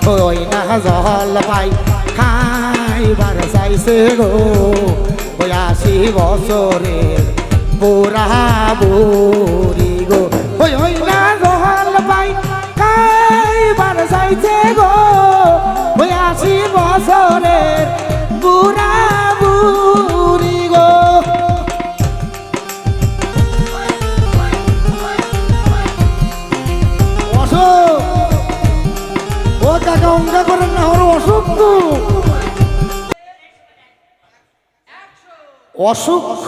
ওই না জল পাই খাইবার চাইছে গো ওই ৮০ বছরের বুড়া বুড়ি গো ওই না জল পাই খাইবার চাইছে গো ওই ৮০ বছরের বুড়া বুড়ি গো অশোক ও কাকা অঙ্কা করেন না ওর অসুখ তো অসুখ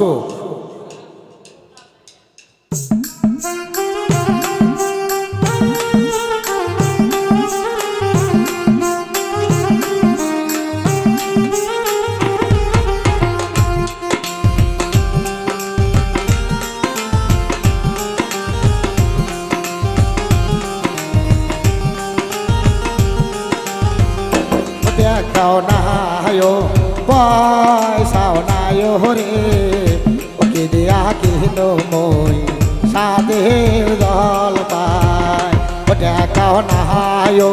দেখাও নাহায়ো পয়সাও নায়ো রে ওকে দেয়া কিন মই সাদের জল পাই ও দেখাও নাহায়ো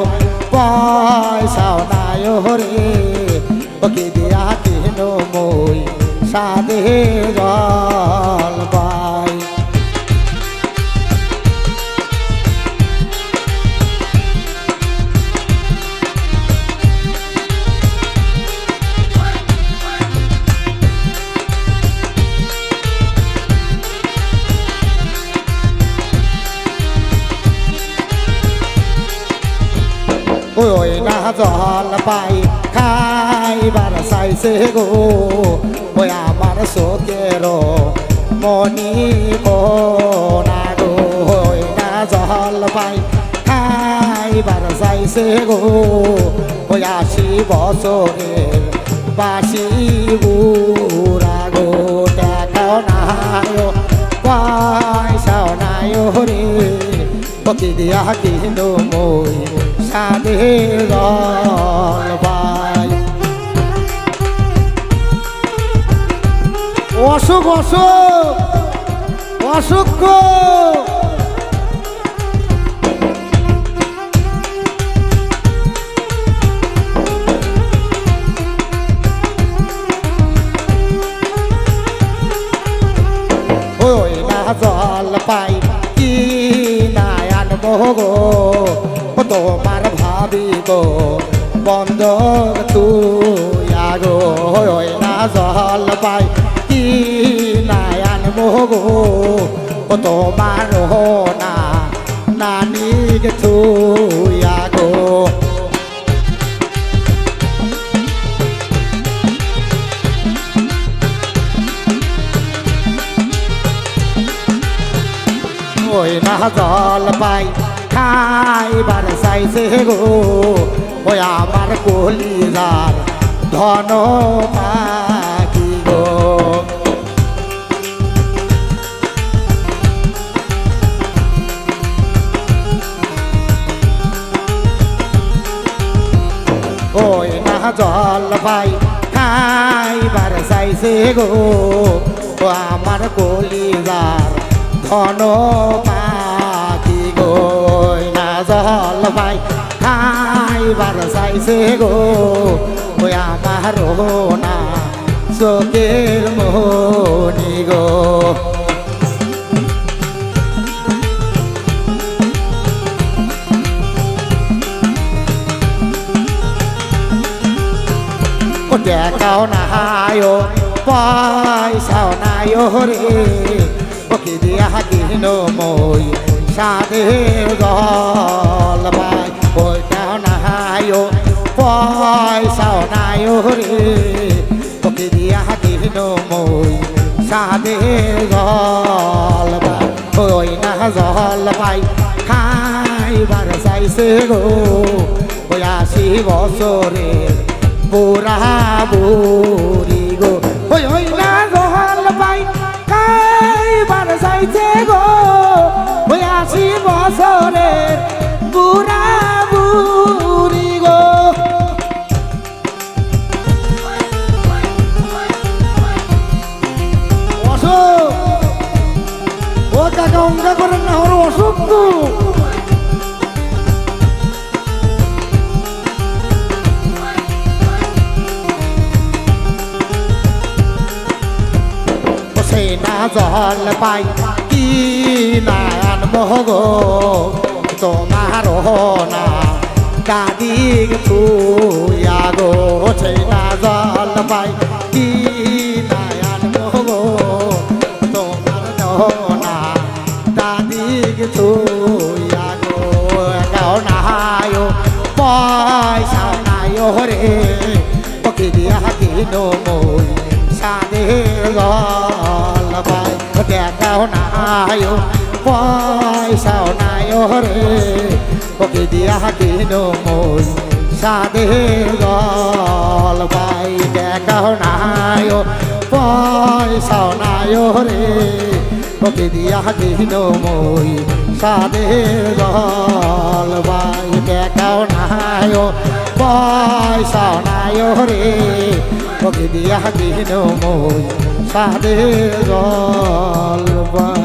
পয়সাও নায়ো রে ওকে দেয়া কিন মই সাদের জল পাই ওই না জল পাই খাইবার চাইছে গো ওই আমার চোখের মনি কোনা গো ওই না জল পাই খাইবার চাইছে গো ওই ৮০ বছরের বাসি বুড়া গো দেখাও নাই পয়সাও নাই রে ওকে দিয়া কিন মই সাদের জল পাই অসুখ অসুখ অসুখ ওই না জল পাই কি না আনবো গো তোমার ভাবিব বন্ধক তুই আগো ওই না জল পাই কি না আনবো গো তোমার না নানিক তুই আগো ওই না জল পাই খাইবার চাইছে গো ওই আমার কলিজার ধন পাখি গো ওই না জল পাই খাইবার চাইছে গো ও আমার কলিজার ধন পাখি গো না জল পাই খাইবার চাইছে গো ওই আমার না চোখের মনি গো দেখাও নাহায়ো পয়সাও নায়ো রে ওকে দিয়া কিন মই সাদের জল পাই ওইটাও নাহায়ো পয়সাও নায়ো রে ওকে দিয়া কিন মই সাদের জল পাই ওই না জল পাই খাইবার চাইছে গো ওই ৮০ বছরের বুড়া বুড়ি গো ওই না জল পাই খাইবার চাইছে গো ওই ৮০ বছরের বুড়া বুড়ি গো অশোক ও কাকা অঙ্কা করেন না ওর অসুখ তো না জল পাই কি না আনবো গো তোমার না দাদিক তুইয়া গো না জল পাই কি না আনবো গো তোমার না দাদিক তুইয়া গো গাও নাই পয়সা নাই রে পকি দিয়া কিনো মই সাদে গল পাই দেখাও নাই পয়সাও নাই রে পকি দিয়া কিনো মই সাদে গল পাই দেখাও নাই পয়সাও নাই রে পকি দিয়া কিনো মই সাদে গল পাই দেখাও নাই পয়সাও নাই রে পকি দিয়া কিনো মই সাদে গল পাই